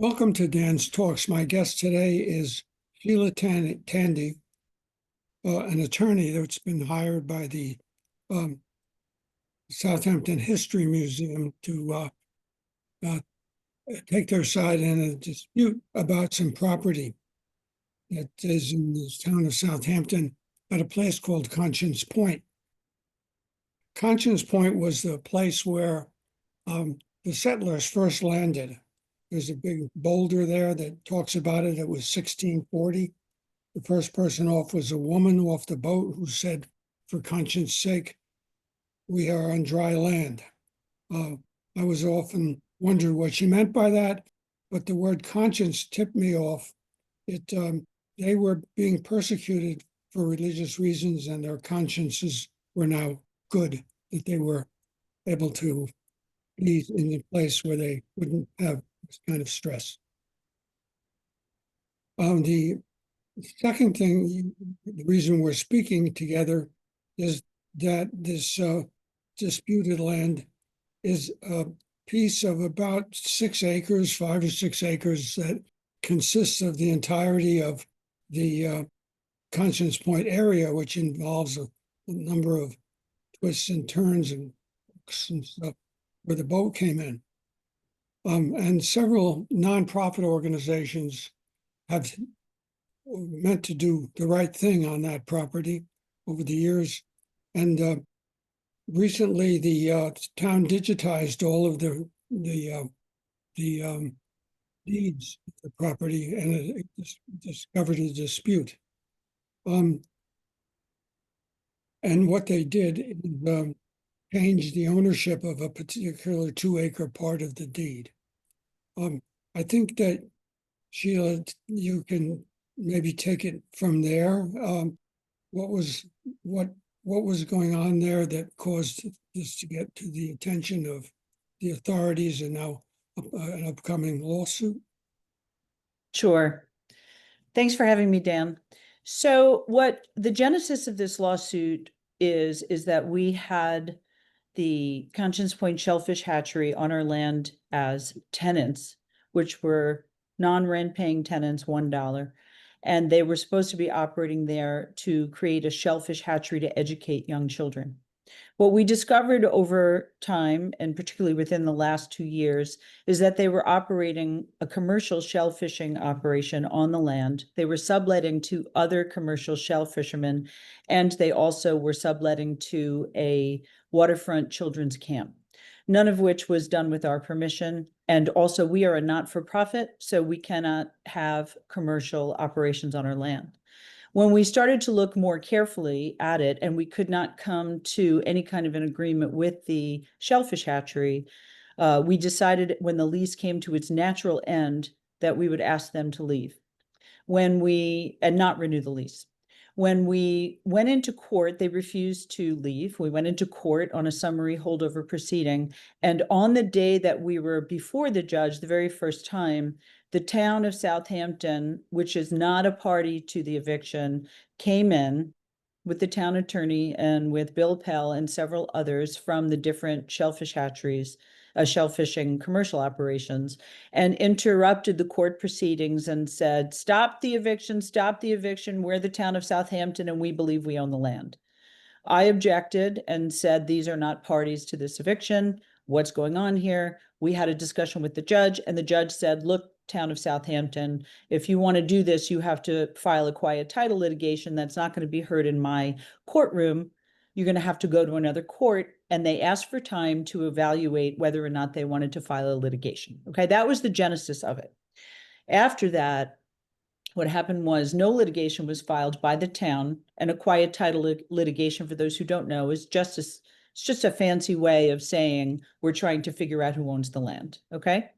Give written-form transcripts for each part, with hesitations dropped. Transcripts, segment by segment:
Welcome to Dan's Talks. My guest today is Sheila Tendy, an attorney that's been hired by the Southampton History Museum to take their side in a dispute about some property that is in the town of Southampton at a place called Conscience Point. Conscience Point was the place where the settlers first landed. There's a big boulder there that talks about it. It was 1640. The first person off was a woman off the boat who said, for conscience sake, we are on dry land. I was often wondering what she meant by that, but the word conscience tipped me off. They were being persecuted for religious reasons, and their consciences were now good, that they were able to be in a place where they wouldn't have this kind of stress. The second thing, the reason we're speaking together is that this disputed land is a piece of about 6 acres, 5 or 6 acres, that consists of the entirety of the Conscience Point area, which involves a number of twists and turns and stuff where the boat came in. And several nonprofit organizations have meant to do the right thing on that property over the years. And recently, the town digitized all of the deeds of the property, and it discovered a dispute. And what they did is change the ownership of a particular 2-acre part of the deed. I think that, Sheila, you can maybe take it from there. What was going on there that caused this to get to the attention of the authorities and now an upcoming lawsuit? Sure. Thanks for having me, Dan. So what the genesis of this lawsuit is that we had the Conscience Point Shellfish Hatchery on our land as tenants, which were non-rent paying tenants, $1. And they were supposed to be operating there to create a shellfish hatchery to educate young children. What we discovered over time, and particularly within the last 2 years, is that they were operating a commercial shell fishing operation on the land. They were subletting to other commercial shell fishermen, and they also were subletting to a waterfront children's camp, none of which was done with our permission. And also, we are a not-for-profit, so we cannot have commercial operations on our land. When we started to look more carefully at it, and we could not come to any kind of an agreement with the shellfish hatchery, we decided when the lease came to its natural end that we would ask them to leave and not renew the lease. When we went into court, they refused to leave. We went into court on a summary holdover proceeding. And on the day that we were before the judge, the very first time, the town of Southampton, which is not a party to the eviction, came in with the town attorney and with Bill Pell and several others from the different shellfish hatcheries, shellfishing commercial operations, and interrupted the court proceedings and said, stop the eviction, we're the town of Southampton and we believe we own the land. I objected and said, these are not parties to this eviction. What's going on here? We had a discussion with the judge, and the judge said, look, town of Southampton, if you want to do this, you have to file a quiet title litigation that's not going to be heard in my courtroom. You're going to have to go to another court. And they asked for time to evaluate whether or not they wanted to file a litigation. Okay, that was the genesis of it. After that, what happened was no litigation was filed by the town, and a quiet title litigation, for those who don't know, is it's just a fancy way of saying we're trying to figure out who owns the land. Okay.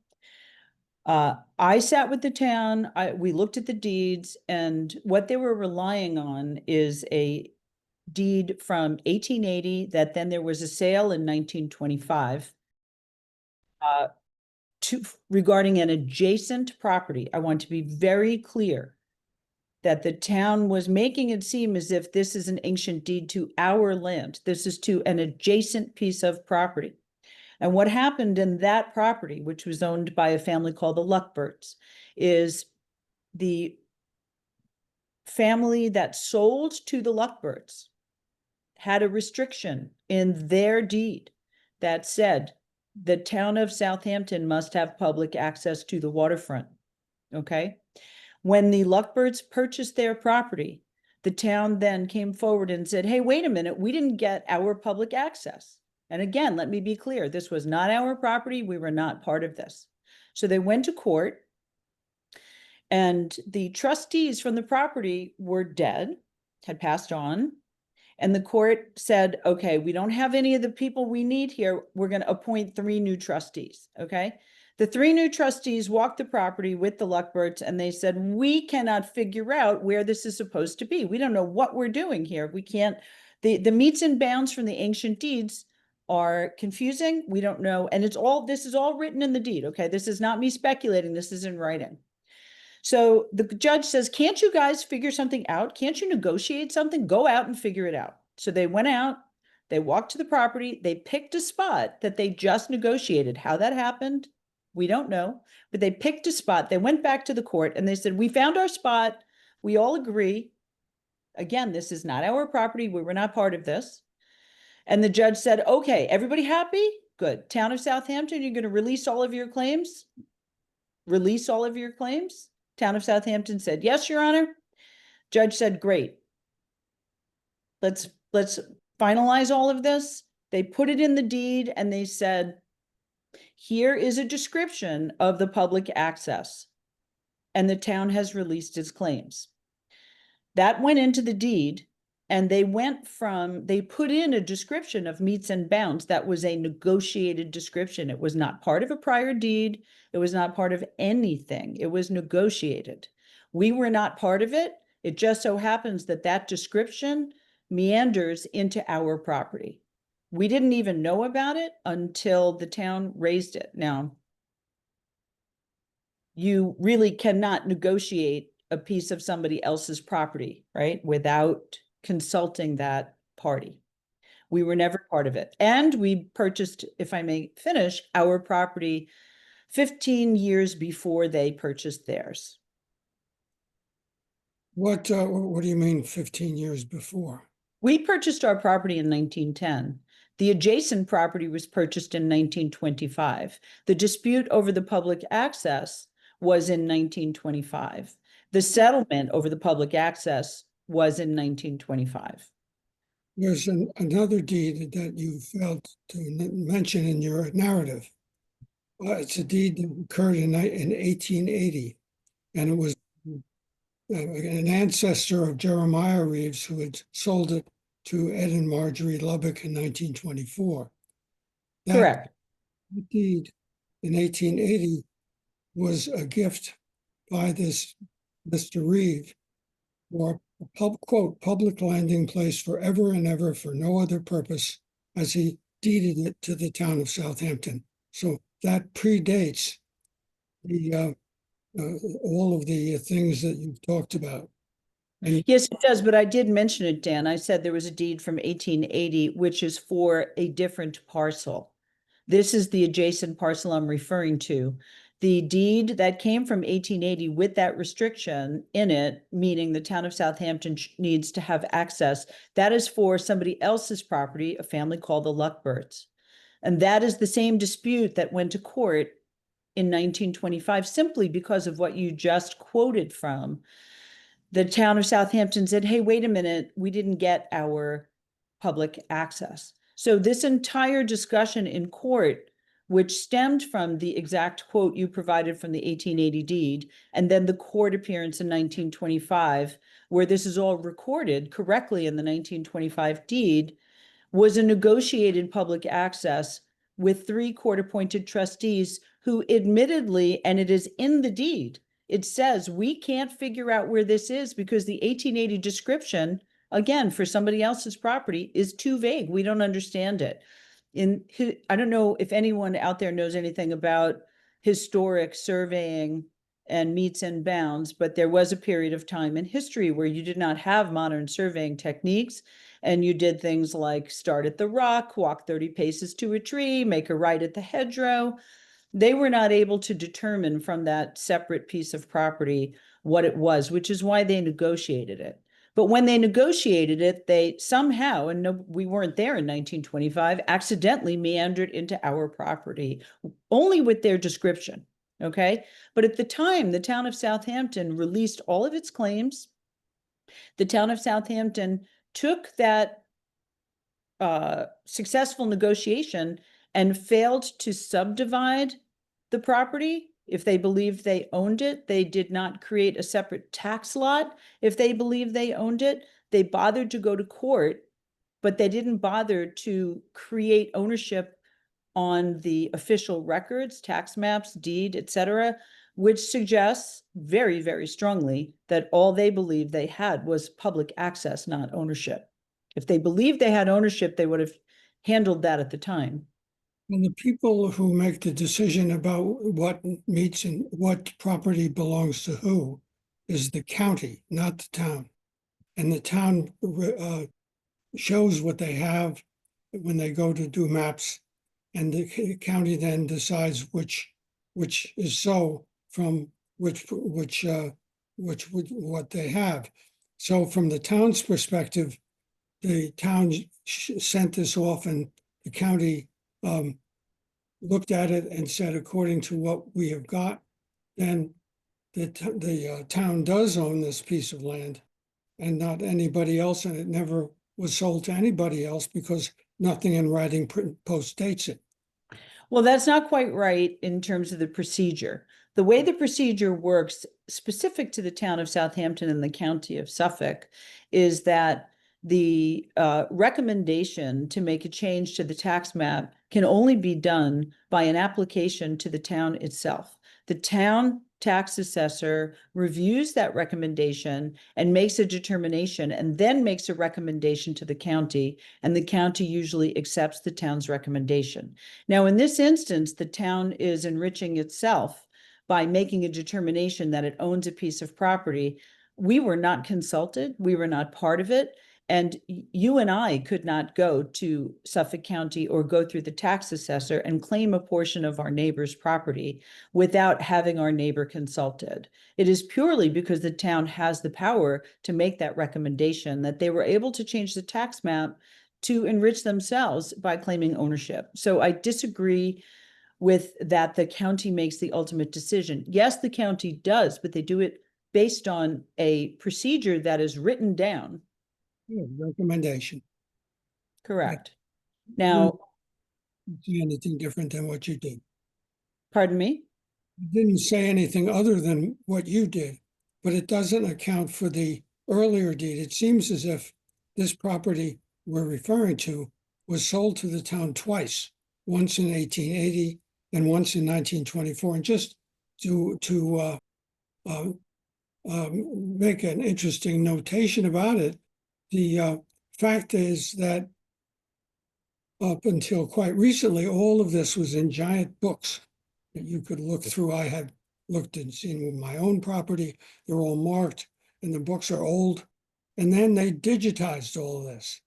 I sat with the town, we looked at the deeds, and what they were relying on is a deed from 1880 that then there was a sale in 1925 regarding an adjacent property. I want to be very clear that the town was making it seem as if this is an ancient deed to our land. This is to an adjacent piece of property. And what happened in that property, which was owned by a family called the Luckberts, is the family that sold to the Luckberts had a restriction in their deed that said the town of Southampton must have public access to the waterfront. Okay. When the Luckberts purchased their property, the town then came forward and said, hey, wait a minute, we didn't get our public access. And again, let me be clear, this was not our property. We were not part of this. So they went to court, and the trustees from the property were dead, had passed on. And the court said, okay, we don't have any of the people we need here. We're going to appoint 3 new trustees. Okay. The 3 new trustees walked the property with the Luckberts, and they said, we cannot figure out where this is supposed to be. We don't know what we're doing here. We can't, the meets and bounds from the ancient deeds are confusing. We don't know. And this is all written in the deed. Okay. This is not me speculating. This is in writing. So the judge says, can't you guys figure something out? Can't you negotiate something? Go out and figure it out. So they went out, they walked to the property, they picked a spot that they just negotiated. How that happened, we don't know, but they picked a spot. They went back to the court and they said, we found our spot. We all agree. Again, this is not our property. We were not part of this. And the judge said, okay, everybody happy? Good. Town of Southampton, you're going to release all of your claims? Release all of your claims? Town of Southampton said, yes, Your Honor. Judge said, great. Let's finalize all of this. They put it in the deed and they said, here is a description of the public access. And the town has released its claims. That went into the deed, and they put in a description of meets and bounds that was a negotiated description. It was not part of a prior deed. It was not part of anything. It was negotiated. We were not part of it. It just so happens that that description meanders into our property. We didn't even know about it until the town raised it. Now, you really cannot negotiate a piece of somebody else's property, right, without consulting that party. We were never part of it. And we purchased, if I may finish, our property 15 years before they purchased theirs. What do you mean 15 years before? We purchased our property in 1910. The adjacent property was purchased in 1925. The dispute over the public access was in 1925. The settlement over the public access was in 1925. There's another deed that you failed to mention in your narrative. It's a deed that occurred in 1880, and it was an ancestor of Jeremiah Reeves who had sold it to Ed and Marjorie Lubbock in 1924. Correct. That deed in 1880 was a gift by this Mr. Reeve for a quote, public landing place forever and ever for no other purpose, as he deeded it to the town of Southampton. So that predates the all of the things that you've talked about. And yes, it does, but I did mention it, Dan. I said there was a deed from 1880, which is for a different parcel. This is the adjacent parcel I'm referring to. The deed that came from 1880 with that restriction in it, meaning the town of Southampton needs to have access, that is for somebody else's property, a family called the Luckberts. And that is the same dispute that went to court in 1925, simply because of what you just quoted from. The town of Southampton said, hey, wait a minute, we didn't get our public access. So this entire discussion in court, which stemmed from the exact quote you provided from the 1880 deed, and then the court appearance in 1925, where this is all recorded correctly in the 1925 deed, was a negotiated public access with 3 court-appointed trustees who admittedly, and it is in the deed, it says we can't figure out where this is because the 1880 description, again, for somebody else's property, is too vague. We don't understand it. I don't know if anyone out there knows anything about historic surveying and meets and bounds, but there was a period of time in history where you did not have modern surveying techniques, And you did things like start at the rock, walk 30 paces to a tree, make a right at the hedgerow. They were not able to determine from that separate piece of property what it was, which is why they negotiated it. But when they negotiated it, they somehow, and no, we weren't there in 1925, accidentally meandered into our property, only with their description, okay? But at the time, the town of Southampton released all of its claims. The town of Southampton took that successful negotiation and failed to subdivide the property. If they believed they owned it, they did not create a separate tax lot. If they believed they owned it, they bothered to go to court, but they didn't bother to create ownership on the official records, tax maps, deed, etc., which suggests very, very strongly that all they believed they had was public access, not ownership. If they believed they had ownership, they would have handled that at the time. And the people who make the decision about what meets and what property belongs to who is the county, not the town. And the town shows what they have when they go to do maps, and the county then decides which is so from what they have. So from the town's perspective, the town sent this off, and the county looked at it and said, according to what we have got, then the town does own this piece of land and not anybody else, and it never was sold to anybody else because nothing in writing postdates it. Well, that's not quite right in terms of the procedure. The way the procedure works, specific to the town of Southampton and the county of Suffolk, is that the recommendation to make a change to the tax map can only be done by an application to the town itself. The town tax assessor reviews that recommendation and makes a determination, and then makes a recommendation to the county, and the county usually accepts the town's recommendation. Now, in this instance, the town is enriching itself by making a determination that it owns a piece of property. We were not consulted, we were not part of it. And you and I could not go to Suffolk County or go through the tax assessor and claim a portion of our neighbor's property without having our neighbor consulted. It is purely because the town has the power to make that recommendation that they were able to change the tax map to enrich themselves by claiming ownership. So I disagree with that the county makes the ultimate decision. Yes, the county does, but they do it based on a procedure that is written down. Recommendation. Correct. Now, Say anything different than what you did. pardon me? You didn't say anything other than what you did, but it doesn't account for the earlier deed. It seems as if this property we're referring to was sold to the town twice, once in 1880 and once in 1924. And just to make an interesting notation about it, the fact is that up until quite recently, all of this was in giant books that you could look through. I had looked and seen with my own property. They're all marked, and the books are old. And then they digitized all of this.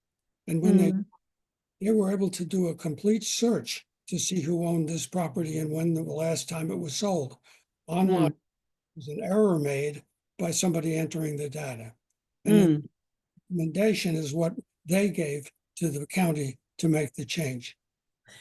And when they were able to do a complete search to see who owned this property and when the last time it was sold. Online, was an error made by somebody entering the data. And the recommendation is what they gave to the county to make the change.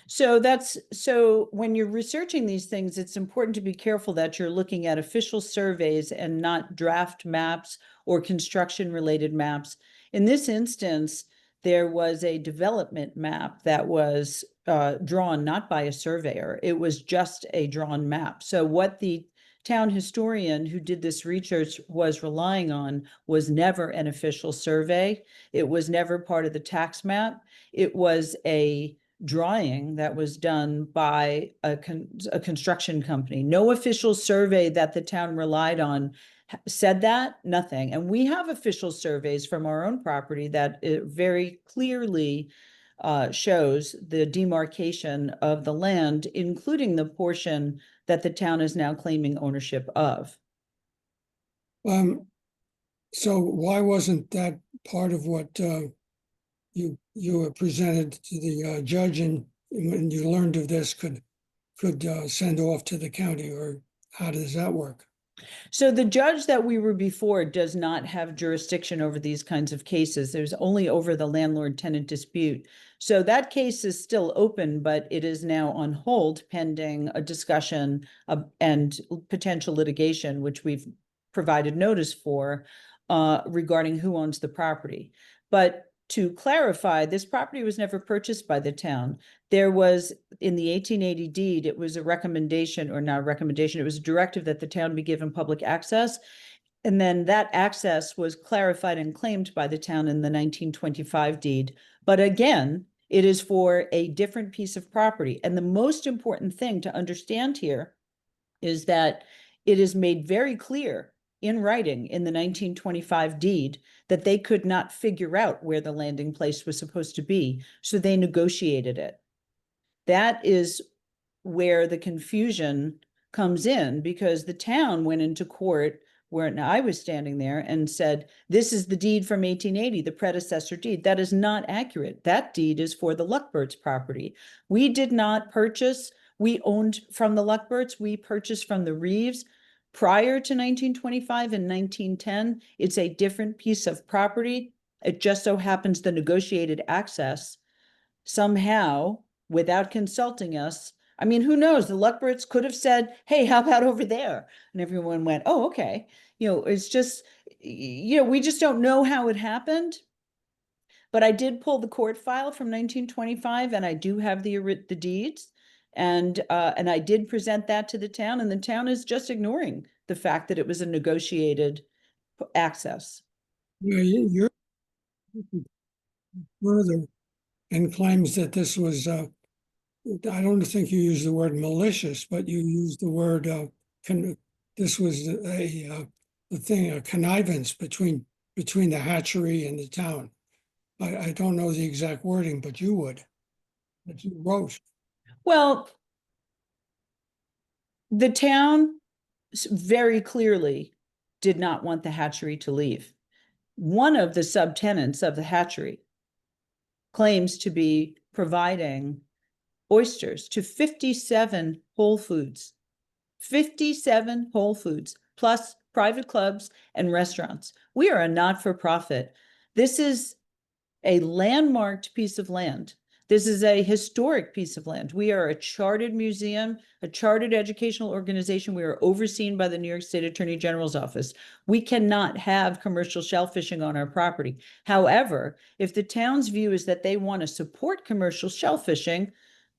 So when you're researching these things, it's important to be careful that you're looking at official surveys and not draft maps or construction related maps. In this instance, there was a development map that was drawn not by a surveyor. It was just a drawn map. So what the town historian who did this research was relying on was never an official survey. It was never part of the tax map. It was a drawing that was done by a construction company. No official survey that the town relied on said that, nothing. And we have official surveys from our own property that it very clearly shows the demarcation of the land, including the portion that the town is now claiming ownership of. So why wasn't that part of what you were presented to the judge, and when you learned of this, could send off to the county, or how does that work? So the judge that we were before does not have jurisdiction over these kinds of cases. There's only over the landlord-tenant dispute. So that case is still open, but it is now on hold pending a discussion and potential litigation, which we've provided notice for regarding who owns the property. But to clarify, this property was never purchased by the town. There was, in the 1880 deed, it was a recommendation, or not a recommendation, it was a directive that the town be given public access. And then that access was clarified and claimed by the town in the 1925 deed. But again, it is for a different piece of property. And the most important thing to understand here is that it is made very clear in writing in the 1925 deed that they could not figure out where the landing place was supposed to be, so they negotiated it. That is where the confusion comes in, because the town went into court where I was standing there and said, this is the deed from 1880, the predecessor deed. That is not accurate. That deed is for the Luckberts property. We did not purchase, we owned from the Luckberts, we purchased from the Reeves prior to 1925 and 1910. It's a different piece of property. It just so happens the negotiated access somehow, without consulting us. I mean, who knows? The Luckberts could have said, hey, how about over there? And everyone went, oh, okay. It's just, we just don't know how it happened. But I did pull the court file from 1925, and I do have the deeds. And I did present that to the town, and the town is just ignoring the fact that it was a negotiated access. Yeah, you're further and claims that this was, I don't think you used the word malicious, but you used the word, this was a connivance between the hatchery and the town. I don't know the exact wording, but you would. But you wrote. Well, the town very clearly did not want the hatchery to leave. One of the subtenants of the hatchery claims to be providing oysters to 57 Whole Foods, 57 Whole Foods, plus private clubs and restaurants. We are a not-for-profit. This is a landmarked piece of land. This is a historic piece of land. We are a chartered museum, a chartered educational organization. We are overseen by the New York State Attorney General's office. We cannot have commercial shellfishing on our property. However, if the town's view is that they want to support commercial shellfishing,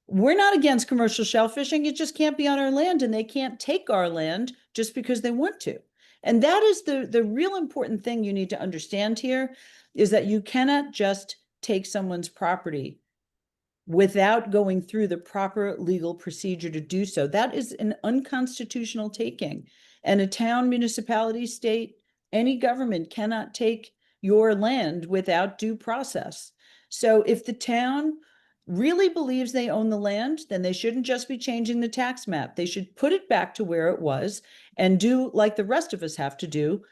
we're not against commercial shellfishing. It just can't be on our land, and they can't take our land just because they want to. And that is the real important thing you need to understand here, is that you cannot just take someone's property without going through the proper legal procedure to do so. That is an unconstitutional taking. And a town, municipality, state, any government cannot take your land without due process. So if the town really believes they own the land, then they shouldn't just be changing the tax map. They should put it back to where it was and do like the rest of us have to do,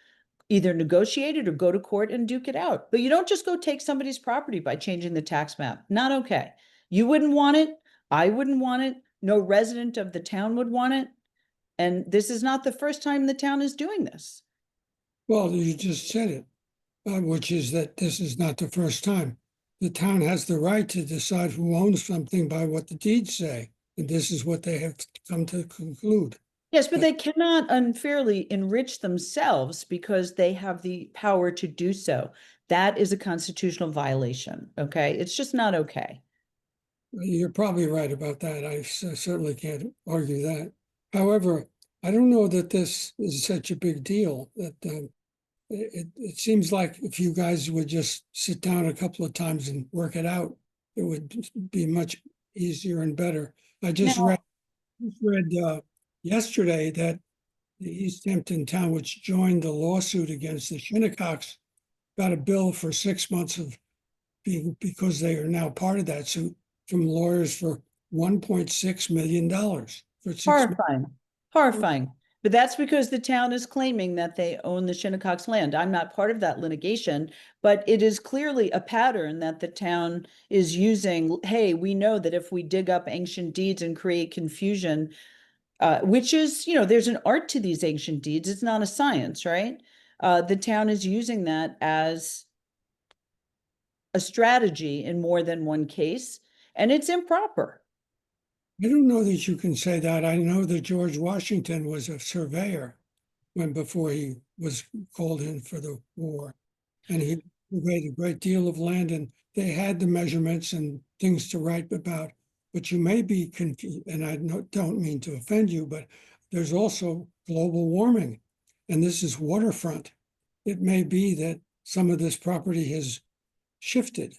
either negotiate it or go to court and duke it out. But you don't just go take somebody's property by changing the tax map. Not okay. You wouldn't want it. I wouldn't want it. No resident of the town would want it. And this is not the first time the town is doing this. Well, you just said it, which is that this is not the first time. The town has the right to decide who owns something by what the deeds say. And this is what they have come to conclude. Yes, but they cannot unfairly enrich themselves because they have the power to do so. That is a constitutional violation. Okay. It's just not okay. You're probably right about that. I certainly can't argue that. However, I don't know that this is such a big deal. That it seems like if you guys would just sit down a couple of times and work it out, it would be much easier and better. I just read yesterday that the East Hampton town, which joined the lawsuit against the Shinnecocks, got a bill for 6 months of being, because they are now part of that suit, from lawyers for $1.6 million for 6 months. Horrifying. Horrifying. But that's because the town is claiming that they own the Shinnecock's land. I'm not part of that litigation, but it is clearly a pattern that the town is using. Hey, we know that if we dig up ancient deeds and create confusion, which is, there's an art to these ancient deeds. It's not a science, right? The town is using that as a strategy in more than one case, and it's improper. I don't know that you can say that. I know that George Washington was a surveyor before he was called in for the war. And he surveyed a great deal of land, and they had the measurements and things to write about. But you may be confused, and I don't mean to offend you, but there's also global warming, and this is waterfront. It may be that some of this property has shifted.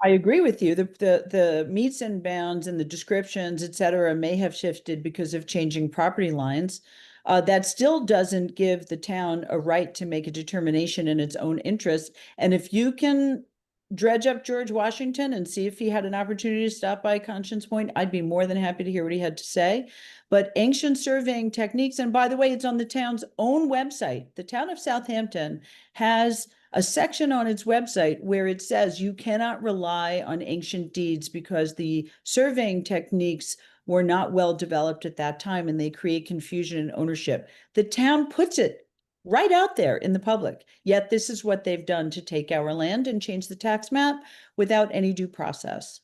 I agree with you. The meets and bounds and the descriptions, et cetera, may have shifted because of changing property lines. That still doesn't give the town a right to make a determination in its own interest. And if you can dredge up George Washington and see if he had an opportunity to stop by Conscience Point, I'd be more than happy to hear what he had to say. But ancient surveying techniques, and by the way, it's on the town's own website. The town of Southampton has a section on its website where it says you cannot rely on ancient deeds because the surveying techniques were not well developed at that time and they create confusion in ownership. The town puts it right out there in the public. Yet this is what they've done to take our land and change the tax map without any due process.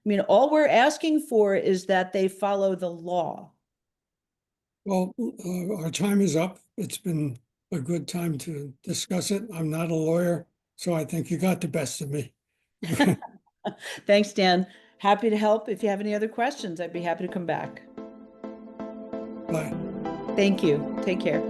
I mean, all we're asking for is that they follow the law. Well, our time is up. It's been a good time to discuss it. I'm not a lawyer, so I think you got the best of me. Thanks, Dan. Happy to help. If you have any other questions, I'd be happy to come back. Bye. Thank you. Take care.